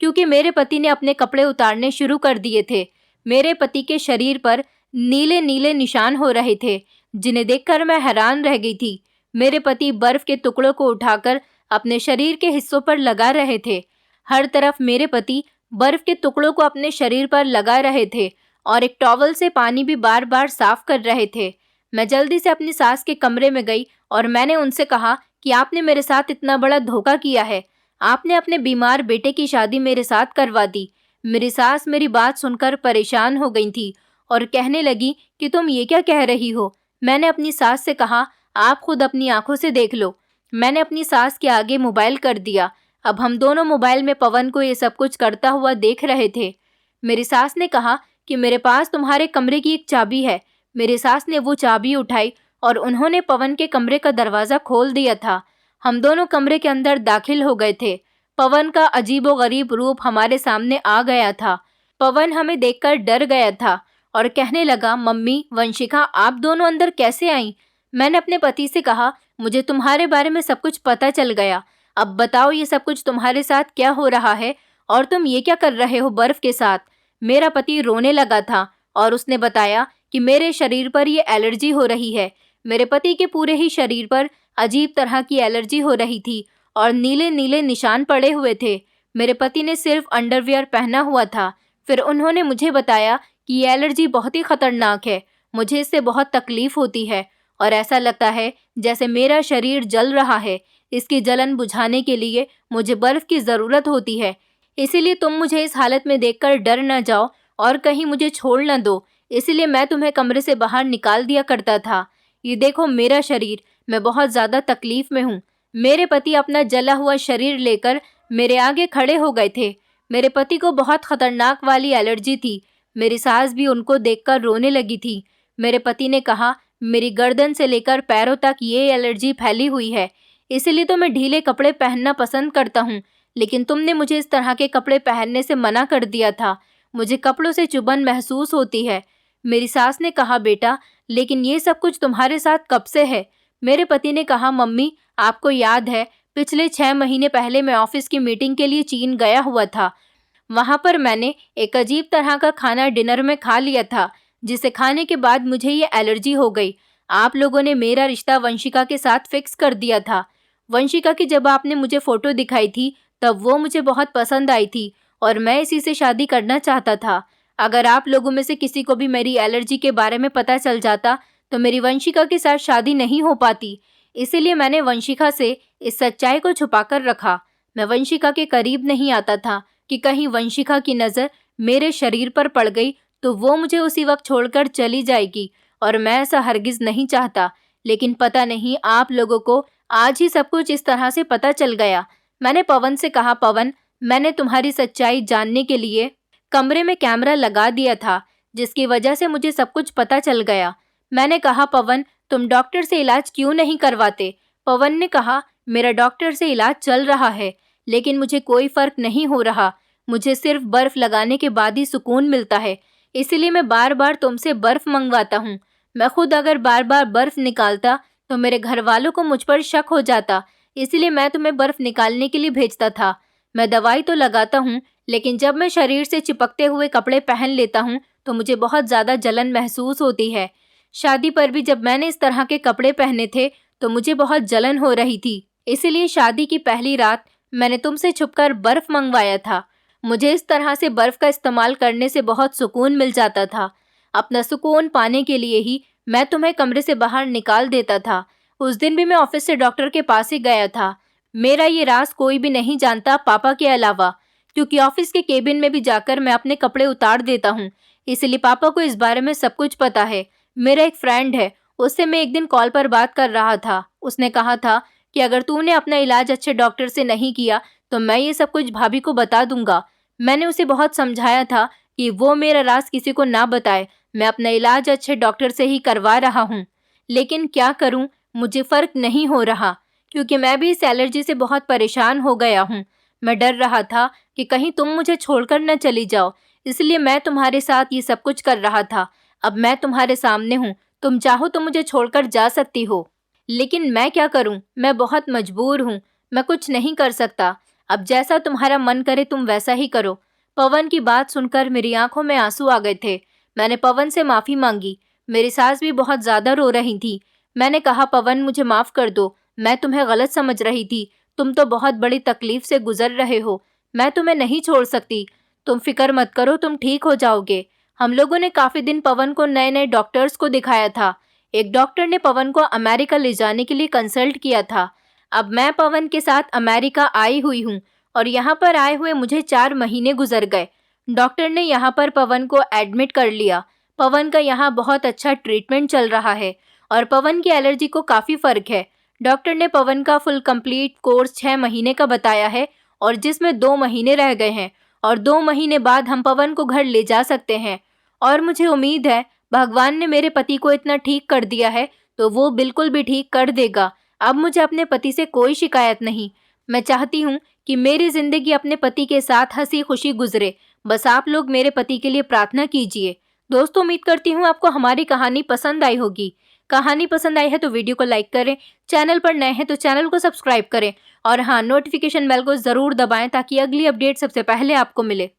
क्योंकि मेरे पति ने अपने कपड़े उतारने शुरू कर दिए थे। मेरे पति के शरीर पर नीले नीले निशान हो रहे थे, जिन्हें देखकर मैं हैरान रह गई थी। मेरे पति बर्फ के टुकड़ों को उठाकर अपने शरीर के हिस्सों पर लगा रहे थे। हर तरफ मेरे पति बर्फ के टुकड़ों को अपने शरीर पर लगा रहे थे और एक टॉवल से पानी भी बार बार साफ कर रहे थे। मैं जल्दी से अपनी सास के कमरे में गई और मैंने उनसे कहा कि आपने मेरे साथ इतना बड़ा धोखा किया है। आपने अपने बीमार बेटे की शादी मेरे साथ करवा दी। मेरी सास मेरी बात सुनकर परेशान हो गई थी और कहने लगी कि तुम ये क्या कह रही हो। मैंने अपनी सास से कहा, आप खुद अपनी आंखों से देख लो। मैंने अपनी सास के आगे मोबाइल कर दिया। अब हम दोनों मोबाइल में पवन को ये सब कुछ करता हुआ देख रहे थे। मेरी सास ने कहा कि मेरे पास तुम्हारे कमरे की एक चाबी है। मेरी सास ने वो चाबी उठाई और उन्होंने पवन के कमरे का दरवाज़ा खोल दिया था। हम दोनों कमरे के अंदर दाखिल हो गए थे। पवन का अजीबोगरीब रूप हमारे सामने आ गया था। पवन हमें देखकर डर गया था और कहने लगा, मम्मी, वंशिका, आप दोनों अंदर कैसे आईं? मैंने अपने पति से कहा, मुझे तुम्हारे बारे में सब कुछ पता चल गया। अब बताओ ये सब कुछ तुम्हारे साथ क्या हो रहा है और तुम ये क्या कर रहे हो बर्फ के साथ? मेरा पति रोने लगा था और उसने बताया कि मेरे शरीर पर ये एलर्जी हो रही है। मेरे पति के पूरे ही शरीर पर अजीब तरह की एलर्जी हो रही थी और नीले नीले निशान पड़े हुए थे। मेरे पति ने सिर्फ अंडरवियर पहना हुआ था। फिर उन्होंने मुझे बताया कि ये एलर्जी बहुत ही खतरनाक है। मुझे इससे बहुत तकलीफ होती है और ऐसा लगता है जैसे मेरा शरीर जल रहा है। इसकी जलन बुझाने के लिए मुझे बर्फ की ज़रूरत होती है। इसीलिए तुम मुझे इस हालत में देखकर डर न जाओ और कहीं मुझे छोड़ न दो। इसीलिए मैं तुम्हें कमरे से बाहर निकाल दिया करता था। ये देखो मेरा शरीर, मैं बहुत ज़्यादा तकलीफ़ में हूँ। मेरे पति अपना जला हुआ शरीर लेकर मेरे आगे खड़े हो गए थे। मेरे पति को बहुत ख़तरनाक वाली एलर्जी थी। मेरी सास भी उनको देखकर रोने लगी थी। मेरे पति ने कहा, मेरी गर्दन से लेकर पैरों तक ये एलर्जी फैली हुई है, इसीलिए तो मैं ढीले कपड़े पहनना पसंद करता हूँ। लेकिन तुमने मुझे इस तरह के कपड़े पहनने से मना कर दिया था। मुझे कपड़ों से चुभन महसूस होती है। मेरी सास ने कहा, बेटा, लेकिन ये सब कुछ तुम्हारे साथ कब से है? मेरे पति ने कहा, मम्मी, आपको याद है पिछले 6 महीने पहले मैं ऑफिस की मीटिंग के लिए चीन गया हुआ था। वहाँ पर मैंने एक अजीब तरह का खाना डिनर में खा लिया था, जिसे खाने के बाद मुझे ये एलर्जी हो गई। आप लोगों ने मेरा रिश्ता वंशिका के साथ फिक्स कर दिया था। वंशिका की जब आपने मुझे फ़ोटो दिखाई थी तब वो मुझे बहुत पसंद आई थी और मैं इसी से शादी करना चाहता था। अगर आप लोगों में से किसी को भी मेरी एलर्जी के बारे में पता चल जाता तो मेरी वंशिका के साथ शादी नहीं हो पाती। इसीलिए मैंने वंशिका से इस सच्चाई को छुपाकर रखा। मैं वंशिका के करीब नहीं आता था कि कहीं वंशिका की नज़र मेरे शरीर पर पड़ गई तो वो मुझे उसी वक्त छोड़कर चली जाएगी, और मैं ऐसा हरगिज़ नहीं चाहता। लेकिन पता नहीं आप लोगों को आज ही सब कुछ इस तरह से पता चल गया। मैंने पवन से कहा, पवन, मैंने तुम्हारी सच्चाई जानने के लिए कमरे में कैमरा लगा दिया था, जिसकी वजह से मुझे सब कुछ पता चल गया। मैंने कहा, पवन, तुम डॉक्टर से इलाज क्यों नहीं करवाते? पवन ने कहा, मेरा डॉक्टर से इलाज चल रहा है, लेकिन मुझे कोई फ़र्क नहीं हो रहा। मुझे सिर्फ बर्फ़ लगाने के बाद ही सुकून मिलता है। इसीलिए मैं बार बार तुमसे बर्फ मंगवाता हूँ। मैं खुद अगर बार बार बर्फ निकालता तो मेरे घर वालों को मुझ पर शक हो जाता, इसलिए मैं तुम्हें बर्फ निकालने के लिए भेजता था। मैं दवाई तो लगाता हूँ, लेकिन जब मैं शरीर से चिपकते हुए कपड़े पहन लेता हूँ तो मुझे बहुत ज़्यादा जलन महसूस होती है। शादी पर भी जब मैंने इस तरह के कपड़े पहने थे तो मुझे बहुत जलन हो रही थी। इसीलिए शादी की पहली रात मैंने तुमसे छुपकर बर्फ मंगवाया था। मुझे इस तरह से बर्फ का इस्तेमाल करने से बहुत सुकून मिल जाता था। अपना सुकून पाने के लिए ही मैं तुम्हें कमरे से बाहर निकाल देता था। उस दिन भी मैं ऑफिस से डॉक्टर के पास ही गया था। मेरा ये राज कोई भी नहीं जानता पापा के अलावा, क्योंकि ऑफिस के केबिन में भी जाकर मैं अपने कपड़े उतार देता हूँ। इसलिए पापा को इस बारे में सब कुछ पता है। मेरा एक फ्रेंड है, उससे मैं एक दिन कॉल पर बात कर रहा था। उसने कहा था कि अगर तूने अपना इलाज अच्छे डॉक्टर से नहीं किया तो मैं ये सब कुछ भाभी को बता दूंगा। मैंने उसे बहुत समझाया था कि वो मेरा राज किसी को ना बताए। मैं अपना इलाज अच्छे डॉक्टर से ही करवा रहा हूँ, लेकिन क्या करूँ, मुझे फ़र्क नहीं हो रहा, क्योंकि मैं भी इस एलर्जी से बहुत परेशान हो गया हूँ। मैं डर रहा था कि कहीं तुम मुझे छोड़कर न चली जाओ, इसलिए मैं तुम्हारे साथ ये सब कुछ कर रहा था। अब मैं तुम्हारे सामने हूँ, तुम चाहो तो मुझे छोड़कर जा सकती हो, लेकिन मैं क्या करूँ, मैं बहुत मजबूर हूँ। मैं कुछ नहीं कर सकता। अब जैसा तुम्हारा मन करे तुम वैसा ही करो। पवन की बात सुनकर मेरी आंखों में आंसू आ गए थे। मैंने पवन से माफ़ी मांगी। मेरी सास भी बहुत ज़्यादा रो रही थी। मैंने कहा, पवन मुझे माफ़ कर दो, मैं तुम्हें गलत समझ रही थी। तुम तो बहुत बड़ी तकलीफ से गुजर रहे हो। मैं तुम्हें नहीं छोड़ सकती। तुम फिक्र मत करो, तुम ठीक हो जाओगे। हम लोगों ने काफ़ी दिन पवन को नए नए डॉक्टर्स को दिखाया था। एक डॉक्टर ने पवन को अमेरिका ले जाने के लिए कंसल्ट किया था। अब मैं पवन के साथ अमेरिका आई हुई हूँ और यहाँ पर आए हुए मुझे 4 महीने गुजर गए। डॉक्टर ने यहाँ पर पवन को एडमिट कर लिया। पवन का यहाँ बहुत अच्छा ट्रीटमेंट चल रहा है और पवन की एलर्जी को काफ़ी फ़र्क है। डॉक्टर ने पवन का फुल कंप्लीट कोर्स 6 महीने का बताया है और जिसमें 2 महीने रह गए हैं और 2 महीने बाद हम पवन को घर ले जा सकते हैं। और मुझे उम्मीद है भगवान ने मेरे पति को इतना ठीक कर दिया है तो वो बिल्कुल भी ठीक कर देगा। अब मुझे अपने पति से कोई शिकायत नहीं। मैं चाहती हूँ कि मेरी ज़िंदगी अपने पति के साथ हंसी खुशी गुजरे। बस आप लोग मेरे पति के लिए प्रार्थना कीजिए। दोस्तों, उम्मीद करती हूँ आपको हमारी कहानी पसंद आई होगी। कहानी पसंद आई है तो वीडियो को लाइक करें, चैनल पर नए हैं तो चैनल को सब्सक्राइब करें और हाँ, नोटिफिकेशन बेल को ज़रूर दबाएं ताकि अगली अपडेट सबसे पहले आपको मिले।